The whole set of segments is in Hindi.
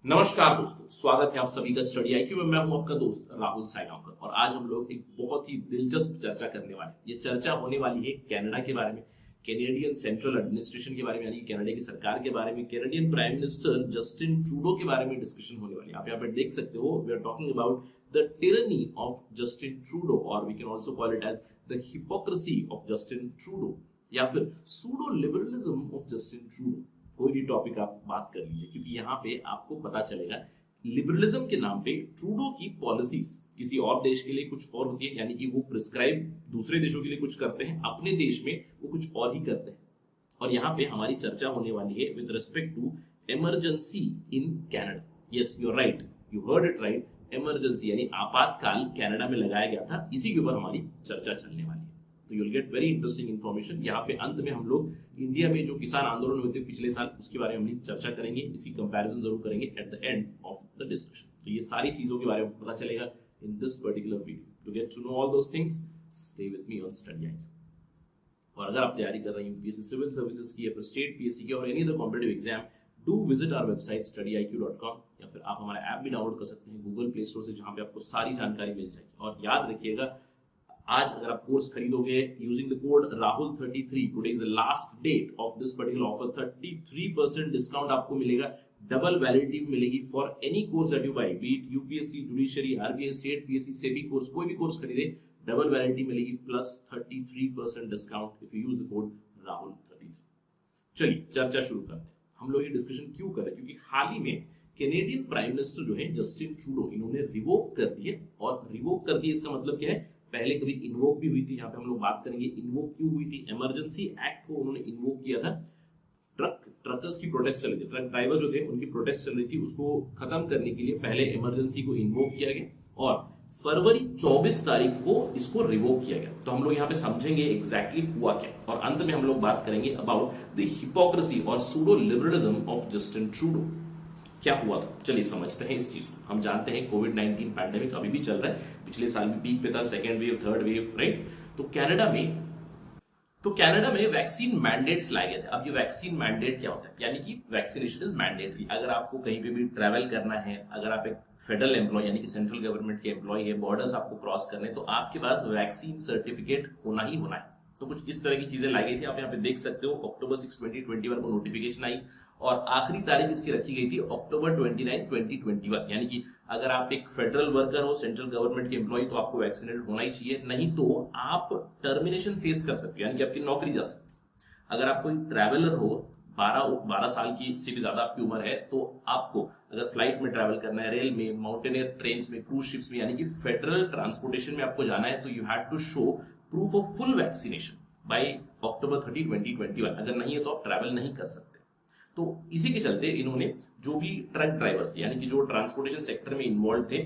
नमस्कार दोस्तों, स्वागत है आप सभी का स्टडी आईक्यू में। मैं हूं आपका दोस्त राहुल साइनावकर और आज हम लोग एक बहुत ही दिलचस्प चर्चा करने वाले हैं। ये चर्चा होने वाली है कनाडा के बारे में, कैनेडियन सेंट्रल एडमिनिस्ट्रेशन के बारे में, यानी कनाडा की सरकार के बारे में, Canadian prime minister Justin Trudeau के बारे में डिस्कशन होने वाली है। आप यहाँ पे देख सकते हो, we are talking about the tyranny of Justin Trudeau, और we can also call it as the hypocrisy of Justin Trudeau, या फिर pseudo liberalism of Justin Trudeau. कोई भी टॉपिक आप बात कर लीजिए, क्योंकि यहाँ पे आपको पता चलेगा लिबरलिज्म के नाम पे ट्रूडो की पॉलिसीज किसी और देश के लिए कुछ और होती है, यानी कि वो प्रिस्क्राइब दूसरे देशों के लिए कुछ करते हैं, अपने देश में वो कुछ और ही करते हैं। और यहाँ पे हमारी चर्चा होने वाली है with respect to emergency in Canada. Yes, you right, you heard it right, emergency यानी आपातकाल कनाडा में लगाया गया था। इसी के ऊपर हमारी चर्चा चलने वाली है। तो you will get very interesting information. यहाँ पे अंत में हम लोग इंडिया में जो किसान आंदोलन हुए थे पिछले साल, उसके बारे में हम चर्चा करेंगे, इसी कंपैरिजन जरूर करेंगे at the end of the discussion. तो ये सारी चीजों के बारे में पता चलेगा in this particular video. To get to know all those things, stay with me on Study IQ. और अगर आप तैयारी कर रहे हैं यूपीएससी सिविल सर्विसेज की या फिर स्टेट पीएससी की और any other competitive exam, do visit our website studyiq.com, या फिर आप हमारा ऐप भी डाउनलोड कर सकते हैं गूगल प्ले स्टोर से, जहां पे आपको सारी जानकारी मिल जाएगी। और याद रखिएगा, आज अगर आप कोर्स खरीदोगे यूजिंग द कोड राहुल33, today is the last date of this particular offer, 33% discount आपको मिलेगा। डबल वैलिडिटी मिलेगी for any course that you buy, be it UPSC, judiciary, RBI, state PSC, SEBI course, कोई भी कोर्स खरीदे डबल वैलिडिटी मिलेगी plus 33% discount if you use the code राहुल33। चलिए चर्चा शुरू करते हैं। हम लोग ये डिस्कशन क्यों कर रहे हैं, क्योंकि हाल ही में कैनेडियन प्राइम मिनिस्टर जो है जस्टिन ट्रूडो, इन्होंने रिवोक कर दिए। और रिवोक कर दिए इसका मतलब क्या है, पहले कभी इन्वोक भी हुई थी, यहाँ पे हम लोग बात करेंगे इन्वोक क्यों हुई थी। इमरजेंसी एक्ट को उन्होंने इन्वोक किया था। ट्रकर्स की प्रोटेस्ट चल रही थी, ट्रक ड्राइवर जो थे उनकी प्रोटेस्ट चल रही थी, उसको खत्म करने के लिए पहले इमरजेंसी को इन्वोक किया गया और फरवरी 24 तारीख को इसको रिवोक किया गया। तो हम लोग यहाँ पे समझेंगे एग्जैक्टली हुआ क्या, और अंत में हम लोग बात करेंगे अबाउट द हिपोक्रेसी और pseudo liberalism of Justin Trudeau. क्या हुआ था, चलिए समझते हैं इस चीज को। हम जानते हैं कोविड-19 पैंडेमिक अभी भी चल रहा है, पिछले साल भी पीक पे था, second wave, third wave, right. तो कनाडा में वैक्सीन मैंडेट्स लाए गए थे। अब ये वैक्सीन मैंडेट क्या होता है, यानी कि वैक्सीनेशन इज मैंडेटरी। अगर आपको कहीं पे भी ट्रैवल करना है, अगर आप एक फेडरल एम्प्लॉय यानी कि सेंट्रल गवर्नमेंट के एम्प्लॉय है, बॉर्डर्स आपको क्रॉस करने, तो आपके पास वैक्सीन सर्टिफिकेट होना ही होना है। तो कुछ इस तरह की चीजें लाई गई थी। आप यहाँ पे देख सकते हो, अक्टूबर 6, 2021 को नोटिफिकेशन आई और आखिरी तारीख इसकी रखी गई थी अक्टूबर 29, 2021। यानी कि अगर आप एक फेडरल वर्कर हो, सेंट्रल गवर्नमेंट के एम्प्लॉय, तो आपको वैक्सीनेटेड होना ही चाहिए, नहीं तो आप टर्मिनेशन फेस कर सकते हो, यानी कि आपकी नौकरी जा सकती है। अगर आप कोई ट्रैवलर हो, 12 साल की से भी ज्यादा आपकी उम्र है, तो आपको अगर फ्लाइट में ट्रैवल करना है, रेल में, माउंटेनियर ट्रेन में, क्रूज शिप्स में, यानी कि फेडरल ट्रांसपोर्टेशन में आपको जाना है, तो you have to show proof of full vaccination by October 30, 2021। अगर नहीं है तो आप ट्रैवल नहीं कर सकते। तो इसी के चलते इन्होंने जो भी ट्रक ड्राइवर्स थे, यानी कि जो ट्रांसपोर्टेशन सेक्टर में इन्वॉल्व थे,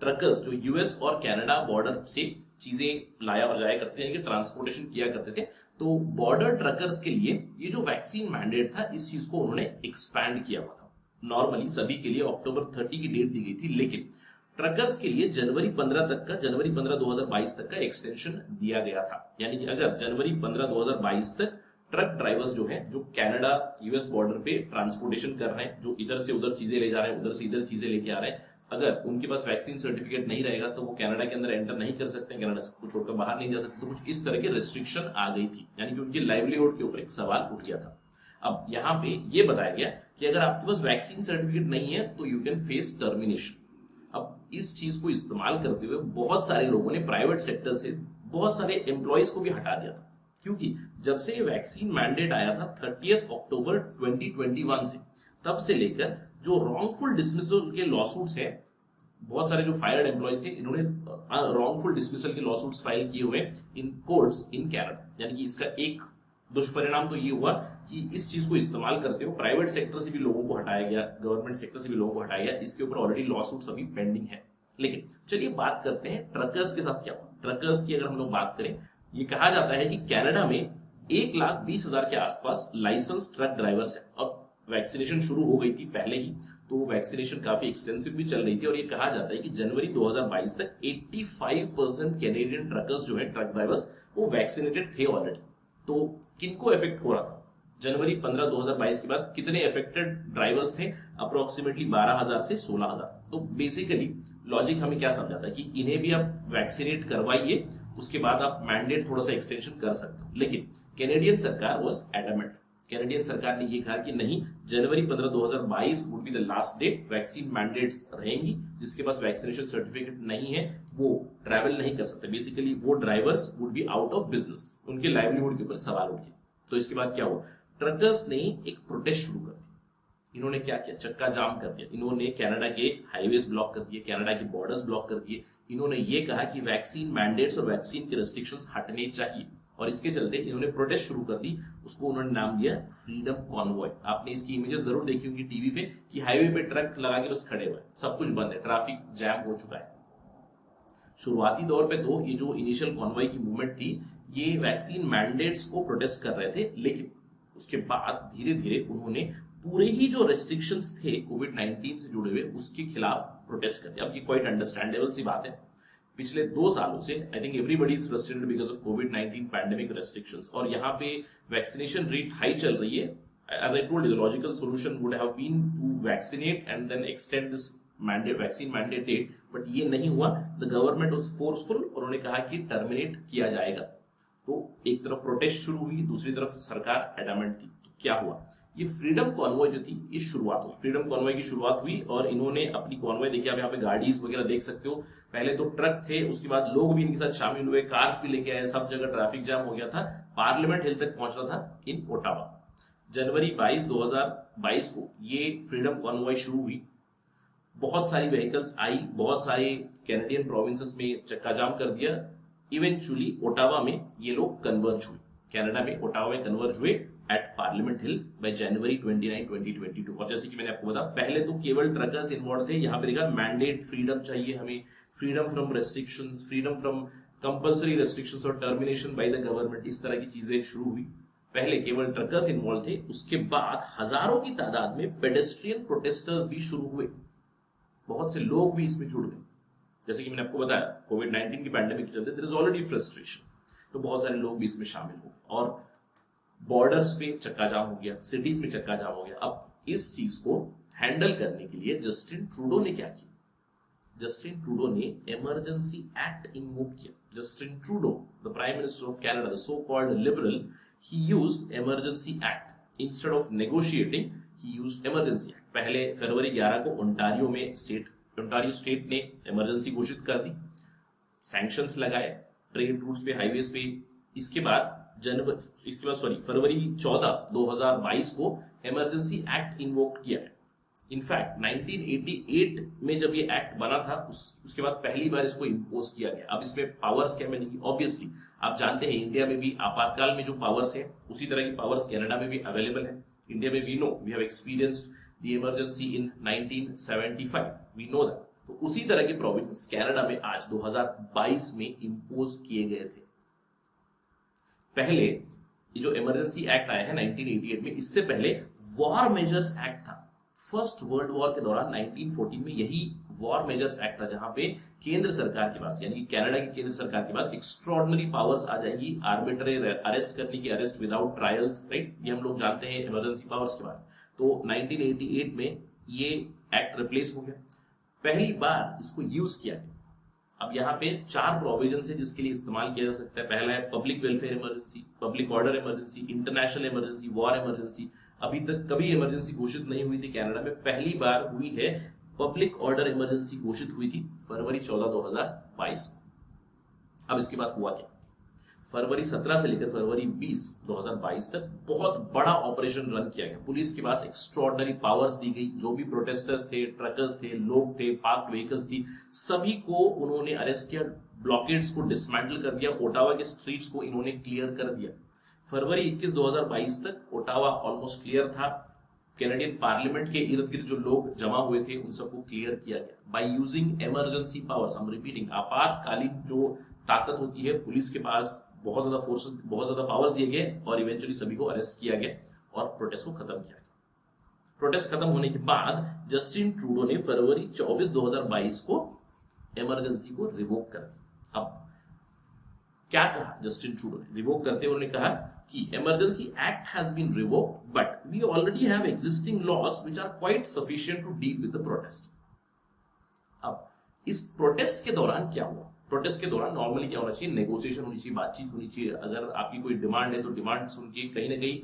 ट्रकर्स जो यूएस और कनाडा बॉर्डर से चीजें लाया और जाया करते हैं, ट्रांसपोर्टेशन किया करते थे, तो बॉर्डर ट्रकर्स के लिए ये जो वैक्सीन मैंडेट था, इस चीज को उन्होंने एक्सपैंड किया हुआ था। नॉर्मली सभी के लिए अक्टूबर 30 की डेट दी गई थी, लेकिन ट्रकर्स के लिए जनवरी 15 तक का, जनवरी 15 2022 तक का एक्सटेंशन दिया गया था। यानी कि अगर जनवरी 15 2022 तक ट्रक ड्राइवर्स जो हैं, जो कनाडा यूएस बॉर्डर पे ट्रांसपोर्टेशन कर रहे हैं, जो इधर से उधर चीजें ले जा रहे हैं, उधर से इधर चीजें लेके आ रहे हैं, अगर उनके पास वैक्सीन सर्टिफिकेट नहीं रहेगा तो वो कनाडा के अंदर एंटर नहीं कर सकते, कनाडा को छोड़कर बाहर नहीं जा सकते। तो कुछ इस तरह की रिस्ट्रिक्शन आ गई थी, यानी कि उनकी लाइवलीहुड के ऊपर एक सवाल उठ गया था। अब यहाँ पे ये बताया गया कि अगर आपके पास वैक्सीन सर्टिफिकेट नहीं है तो यू कैन फेस टर्मिनेशन। अब इस चीज को इस्तेमाल करते हुए बहुत सारे लोगों ने प्राइवेट सेक्टर से बहुत सारे एम्प्लॉयज को भी हटा दिया था, क्योंकि जब से ये वैक्सीन मैंडेट आया था 30 अक्टूबर 2021 से, तब से लेकर जो रॉन्गफुल डिसमिसल के लॉसूट्स हैं, बहुत सारे जो फायर्ड एम्प्लॉयज थे, इन्होंने रॉन्गफुल डिसमिसल के लॉसूट्स फाइल किए हुए इन कोर्ट्स इन कनाडा। यानी कि इसका एक दुष्परिणाम तो ये हुआ कि इस चीज को इस्तेमाल करते हुए प्राइवेट सेक्टर से भी लोगों को हटाया गया, गवर्नमेंट सेक्टर से भी लोगों को हटाया गया। इसके ऊपर ऑलरेडी लॉसूट्स अभी पेंडिंग है। लेकिन चलिए बात करते हैं ट्रकर्स के साथ क्या हुआ। ट्रकर्स की अगर हम लोग बात करें, ये कहा जाता है कि कनाडा में 1,20,000 के आसपास लाइसेंस ट्रक ड्राइवर्स हैं। अब वैक्सीनेशन शुरू हो गई थी पहले ही, तो वैक्सीनेशन काफी एक्सटेंसिव भी चल रही थी, और ये कहा जाता है कि जनवरी 2022 तक 85% कैनेडियन ट्रकर्स जो है, ट्रक ड्राइवर्स, वो वैक्सीनेटेड थे ऑलरेडी। तो किनको इफेक्ट हो रहा था, जनवरी 15 2022 के बाद कितने अफेक्टेड ड्राइवर्स थे? अप्रोक्सीमेटली 12,000 से 16,000। तो बेसिकली लॉजिक हमें क्या समझाता है कि इन्हें भी आप वैक्सीनेट करवाइए, उसके बाद आप मैंडेट थोड़ा सा एक्सटेंशन कर सकते हो। लेकिन कैनेडियन सरकार वाज एडमेंट। कैनेडियन सरकार ने ये कहा कि नहीं, January 15 2022 would be the last date, vaccine mandates रहेंगी। जिसके पास वैक्सीनेशन सर्टिफिकेट नहीं है वो ट्रैवल नहीं कर सकते। बेसिकली वो drivers would be out of business, उनके लाइवलीहुड के ऊपर सवाल उठ गए। तो इसके बाद क्या हुआ? ट्रकर्स ने एक प्रोटेस्ट शुरू कर दी। इन्होंने क्या किया? चक्का जाम कर दिया। इन्होंने कनाडा के हाईवेज ब्लॉक कर दिए, कनाडा के बॉर्डर्स ब्लॉक कर दिए। इन्होंने ये कहा कि वैक्सीन मैंडेट्स और वैक्सीन के रेस्ट्रिक्शंस हटने चाहिए, और इसके चलते इन्होंने प्रोटेस्ट शुरू कर दी। उसको उन्होंने नाम दिया फ्रीडम कॉन्वॉय। आपने इसकी इमेजेस जरूर देखी होंगी टीवी पे कि हाईवे पे ट्रक लगा के बस खड़े हुए, सब कुछ बंद है, ट्रैफिक जैम हो चुका है। शुरुआती दौर पे तो ये जो इनिशियल कॉन्वॉय की मूवमेंट थी, ये वैक्सीन मैंडेट्स को प्रोटेस्ट कर रहे थे, लेकिन उसके बाद धीरे धीरे उन्होंने पूरे ही जो रेस्ट्रिक्शंस थे कोविड-19 से जुड़े हुए उसके खिलाफ प्रोटेस्ट कर दिया। अब ये क्वाइट अंडरस्टैंडेबल सी बात है। पिछले 2 सालों से I think everybody is frustrated because of कोविड-19 पैंडेमिक रेस्ट्रिक्शंस, और यहाँ पे वैक्सीनेशन रेट हाई चल रही है। As I told, the logical solution would have been to vaccinate and then extend this vaccine mandate date, but ये नहीं हुआ। द गवर्नमेंट वाज फोर्सफुल, उन्होंने कहा कि टर्मिनेट किया जाएगा। तो एक तरफ प्रोटेस्ट शुरू हुई, दूसरी तरफ सरकार एडमेंट थी। तो क्या हुआ? ये फ्रीडम कॉन्वॉय जो थी, ये शुरुआत हुई, फ्रीडम कॉन्वॉय की शुरुआत हुई, और इन्होंने अपनी कॉन्वॉय देखिए, आप यहाँ पे गाड़ीज वगैरह देख सकते हो। पहले तो ट्रक थे, उसके बाद लोग भी इनके साथ शामिल हुए, कार्स भी लेके आए, सब जगह ट्रैफिक जाम हो गया था। पार्लियामेंट हिल तक पहुंच रहा था इन ओटावा। जनवरी 22 2022 को ये फ्रीडम कॉन्वॉय शुरू हुई। बहुत सारी व्हीकल्स आई, बहुत सारे कैनेडियन प्रोविंसेस में चक्का जाम कर दिया। इवेंचुअली ओटावा में ये लोग कन्वर्ज हुए, कनाडा में ओटावा में कन्वर्ज हुए at Parliament Hill by January 29 2022। और जैसे कि मैंने आपको बताया, पहले तो केवल ट्रकर्स इन्वॉल्व थे। यहाँ पे देखा मैंडेट, फ्रीडम चाहिए हमें, freedom from restrictions, freedom from compulsory restrictions और टर्मिनेशन बाय द गवर्नमेंट, इस तरह की चीजें शुरू हुई। पहले केवल ट्रकर्स इन्वॉल्व थे, उसके बाद हजारों की तादाद में पेडेस्ट्रियन प्रोटेस्टर्स भी शुरू हुए। बहुत से लोग भी इसमें जुड़ गए। जैसे कि मैंने आपको बताया, कोविड-19 की पैंडेमिक के चलते देयर इज ऑलरेडी फ्रस्ट्रेशन, तो बहुत सारे लोग भी इसमें शामिल हो गए, और बॉर्डर्स पे चक्का जाम हो गया, सिटीज में चक्का जाम हो गया। अब इस चीज को हैंडल करने के लिए जस्टिन ट्रूडो ने क्या किया? जस्टिन ट्रूडो ने इमरजेंसी एक्ट इन्वोक किया। Justin Trudeau, the prime minister of Canada, the so called liberal, he used emergency act instead of negotiating, he used emergency act. पहले फरवरी 11 को ओंटारियो में ओंटारियो स्टेट ने इमरजेंसी घोषित कर दी, सैंक्शंस लगाए ट्रेड रूट्स पे, हाईवेज पे। इसके बाद फरवरी 14 2022 को इमरजेंसी एक्ट इन्वोक किया है। इनफैक्ट 1988 में जब ये एक्ट बना था, उसके बाद पहली बार इसको इम्पोज किया गया। अब इसमें पावर्स क्या मिलेंगी? ऑब्वियसली आप जानते हैं इंडिया में भी आपातकाल में जो पावर्स है, उसी तरह की पावर्स कनाडा में भी अवेलेबल है। इंडिया में we know, we have experienced the emergency in 1975, we know that. तो उसी तरह के प्रोविजंस कनाडा में आज 2022 में इम्पोज किए गए थे। पहले ये जो इमरजेंसी एक्ट आया है 1988 में, इससे पहले वॉर मेजर्स एक्ट था। फर्स्ट वर्ल्ड वॉर के दौरान 1914 में यही वॉर मेजर्स एक्ट था, जहां पे केंद्र सरकार के पास, यानी कि कनाडा की केंद्र सरकार के पास एक्स्ट्रॉर्डिनरी पावर्स आ जाएगी, आर्बिट्ररी अरेस्ट करने की, अरेस्ट विदाउट ट्रायल्स, राइट? ये हम लोग जानते हैं इमरजेंसी पावर्स के बारे में। तो 1988 में ये एक्ट रिप्लेस हो गया, पहली बार इसको यूज किया गया। अब यहाँ पे 4 प्रोविजन है जिसके लिए इस्तेमाल किया जा सकता है। पहला है public welfare emergency, public order emergency, international emergency, war emergency. अभी तक कभी इमरजेंसी घोषित नहीं हुई थी कनाडा में, पहली बार हुई है। पब्लिक ऑर्डर इमरजेंसी घोषित हुई थी फरवरी 14 2022 को। अब इसके बाद हुआ क्या? फरवरी 17 से लेकर फरवरी 20 2022 तक बहुत बड़ा ऑपरेशन रन किया गया। पुलिस के पास एक्स्ट्रॉर्डिनरी पावर्स दी गई। जो भी प्रोटेस्टर्स थे, ट्रकर्स थे, लोग थे, पार्क्ड व्हीकल्स थी, सभी को उन्होंने अरेस्ट किया, ब्लॉकेड्स को डिसमेंटल कर दिया, ओटावा के स्ट्रीट्स को इन्होंने क्लियर कर दिया। फरवरी 21 2022 तक ओटावा ऑलमोस्ट क्लियर था। कैनेडियन पार्लियामेंट के इर्द गिर्द जो लोग जमा हुए थे उन सबको क्लियर किया गया बाय यूजिंग इमरजेंसी पावर्स। हम रिपीटिंग, आपातकालीन जो ताकत होती है पुलिस के पास, बहुत ज्यादा फोर्सेस, बहुत ज्यादा पावर्स दिए गए, और इवेंचुअली सभी को अरेस्ट किया गया और प्रोटेस्ट को खत्म किया गया। प्रोटेस्ट खत्म होने के बाद जस्टिन ट्रूडो ने फरवरी 24 2022 को इमरजेंसी को रिवोक कर दिया। अब क्या कहा जस्टिन ट्रूडो ने? रिवोक करते हुए उन्होंने कहा कि emergency act has been revoked but we already have existing laws which are quite sufficient to deal with the protest. अब इस प्रोटेस्ट के दौरान क्या हुआ? प्रोटेस्ट के दौरान नॉर्मली क्या होना चाहिए? नेगोशिएशन होनी चाहिए, बातचीत होनी चाहिए। अगर आपकी कोई डिमांड है तो डिमांड सुन के कहीं ना कहीं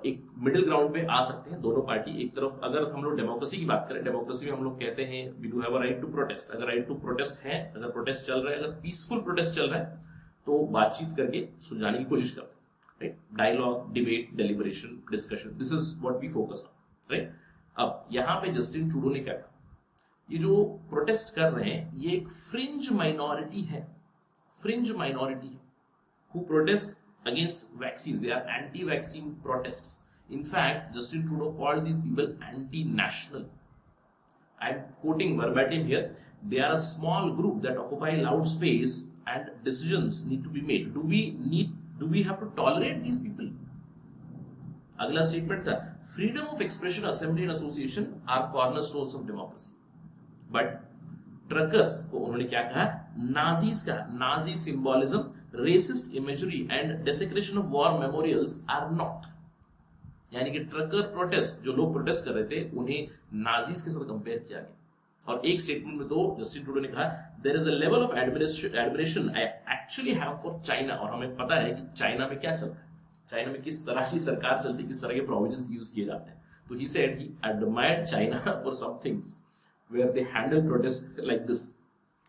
एक मिडिल ग्राउंड पे आ सकते हैं दोनों पार्टी। एक तरफ अगर हम लोग डेमोक्रेसी की बात करें, डेमोक्रेसी में हम लोग कहते हैं we do have a right to protest. अगर राइट टू प्रोटेस्ट है, अगर प्रोटेस्ट चल रहा है, अगर पीसफुल प्रोटेस्ट चल रहा है तो बातचीत करके सुलझाने की कोशिश करते हैं, right? Dialogue, debate, deliberation, discussion, this is what we focus on, right? अब यहां पे जस्टिन ट्रूडो ने क्या कहा? ये जो प्रोटेस्ट कर रहे हैं ये एक फ्रिंज माइनॉरिटी है, फ्रिंज माइनॉरिटी है who protest against vaccines. They are anti-vaccine protests. In fact, Justin Trudeau called these people anti-national. I'm quoting verbatim here. They are a small group that occupy loud space and decisions need to be made. Do we have to tolerate these people? अगला स्टेटमेंट था, freedom of expression, assembly and association are cornerstones of democracy. But truckers को उन्होंने क्या कहा? नाजीज का, Nazi symbolism, racist imagery and desecration of war memorials are not. यानी कि ट्रकर प्रोटेस्ट, जो लोग प्रोटेस्ट कर रहे थे, उन्हें नाजीज के साथ कंपेयर किया गया। और एक स्टेटमेंट में तो जस्टिन ट्रूडो ने कहा, there is a level of admiration I actually have for China. और हमें पता है कि चाइना में क्या चलता है, चाइना में किस तरह की सरकार चलती है, किस तरह के प्रोविजंस यूज किए जाते हैं। तो he said he admired China for some things where they handle protest like this,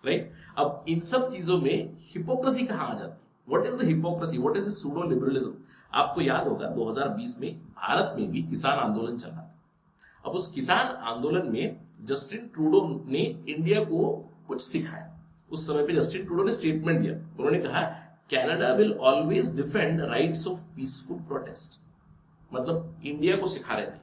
right? अब इन सब चीजों में हिपोक्रेसी कहां आ जाती है? What is the hypocrisy? What is the pseudo liberalism? आपको याद होगा 2020 में भारत में भी किसान आंदोलन चल रहा था। अब उस किसान आंदोलन में जस्टिन ट्रूडो ने इंडिया को कुछ सिखाया। उस समय पे जस्टिन ट्रूडो ने स्टेटमेंट दिया, उन्होंने कहा Canada will always defend rights of peaceful protest. मतलब इंडिया को सिखा रहे थे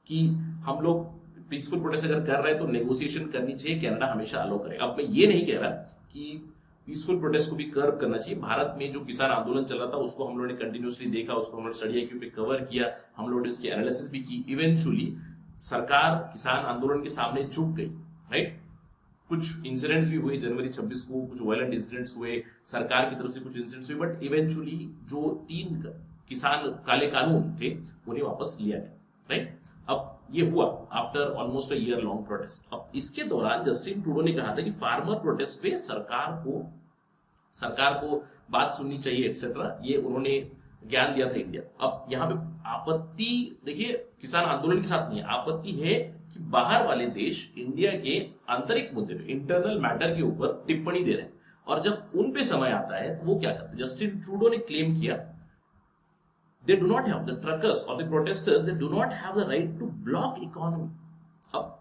कि हम लोग पीसफुल प्रोटेस्ट अगर कर रहे हैं तो नेगोशिएशन करनी चाहिए, कनाडा हमेशा अलो करेगा। अब मैं ये नहीं कह रहा कि पीसफुल प्रोटेस्ट को भी कर्व करना चाहिए। भारत में जो किसान आंदोलन चल रहा था उसको हम लोगों ने कंटिन्यूसली देखा, उसको हमने स्टडी पे कवर किया, हम लोगों ने इसकी एनालिसिस भी की। इवेंचुअली सरकार किसान आंदोलन के सामने झुक गई, राइट? कुछ इंसिडेंट्स भी हुए जनवरी 26 को, कुछ वायलेंट इंसिडेंट्स हुए, सरकार की तरफ से कुछ इंसिडेंट्स हुए, बट इवेंचुअली जो 3 किसान काले कानून थे उन्हें वापस लिया गया, राइट? अब ये हुआ after almost a year long protest. अब इसके दौरान जस्टिन ट्रूडो ने कहा था कि फार्मर प्रोटेस्ट पे सरकार को बात सुननी चाहिए एक्सेट्रा, ये उन्होंने ज्ञान दिया था इंडिया। अब यहाँ पे आपत्ति देखिए किसान आंदोलन के साथ नहीं है, आपत्ति है कि बाहर वाले देश इंडिया के आंतरिक मुद्दे पे, इंटरनल मैटर के ऊपर टिप्पणी दे रहे हैं। और जब उन पे समय आता है तो वो क्या करते हैं? जस्टिन ट्रूडो ने क्लेम किया, they do not have, the truckers or the protesters, they do not have the right to block economy. अब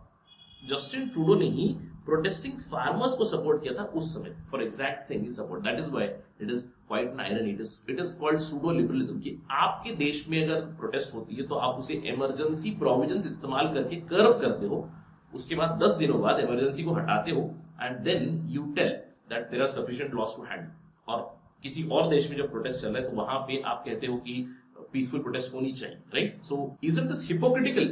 जस्टिन ट्रूडो ने ही प्रोटेस्टिंग फार्मर्स को सपोर्ट किया था उस समय for exact thing he support. That is why it is quite an irony, it is called pseudo liberalism कि आपके देश में अगर प्रोटेस्ट होती है तो आप उसे इमरजेंसी प्रोविजंस इस्तेमाल करके कर्व करते हो, उसके बाद 10 दिनों बाद इमरजेंसी को हटाते हो and then you tell that there are sufficient laws to handle. और किसी और देश में जब प्रोटेस्ट चल रहा है तो वहां पे आप कहते हो कि पीसफुल प्रोटेस्ट होनी चाहिए, right? So isn't this hypocritical,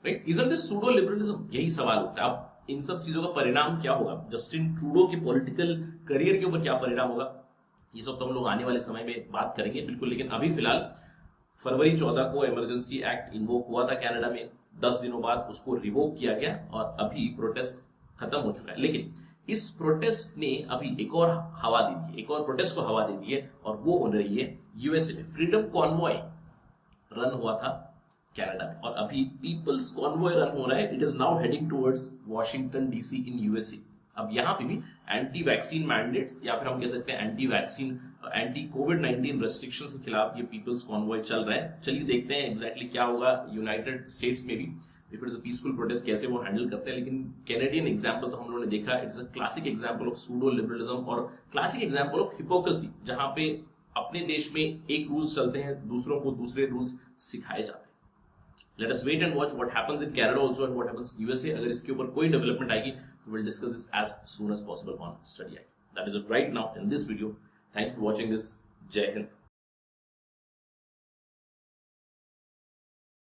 right? Isn't this pseudo liberalism? यही सवाल होता है। अब इन सब चीजों का परिणाम क्या होगा, जस्टिन ट्रूडो के पॉलिटिकल करियर के ऊपर क्या परिणाम होगा, ये सब तो हम लोग आने वाले समय में बात करेंगे बिल्कुल। लेकिन अभी फिलहाल फरवरी 14 को इमरजेंसी एक्ट इन्वोक हुआ था कनाडा में, 10 दिनों बाद उसको रिवोक किया गया और अभी प्रोटेस्ट खत्म हो चुका है। लेकिन इस प्रोटेस्ट ने अभी एक और हवा दे दी है, एक और प्रोटेस्ट को हवा दे दी है और वो हो रही है यूएसए में। फ्रीडम कॉन्वॉय रन हुआ था कनाडा में और अभी पीपल्स कॉन्वॉय रन हो रहा है। It is now heading towards Washington DC in USA. अब यहां पे भी एंटी वैक्सीन मैंडेट्स या फिर हम कह सकते हैं एंटी वैक्सीन, एंटी कोविड-19 रेस्ट्रिक्शंस के खिलाफ ये पीपल्स कॉन्वॉय चल रहा है। चलिए देखते हैं एग्जैक्टली क्या होगा यूनाइटेड स्टेट्स में भी, if it is a peaceful protest कैसे वो हैंडल करते हैं। लेकिन कैनेडियन एग्जांपल तो हम लोगों ने देखा, it is a classic example of pseudo liberalism और क्लासिक एग्जांपल ऑफ हिपोक्रेसी, जहां पे अपने देश में एक रूल्स चलते हैं, दूसरों को दूसरे रूल्स सिखाए जाते हैं। Let us wait and watch what happens in Canada also and what happens in USA. अगर इसके ऊपर कोई डेवलपमेंट आएगी तो we'll discuss this as soon as possible on Study Eye. That is it right now in this video. Thank you for watching this. Jai Hind.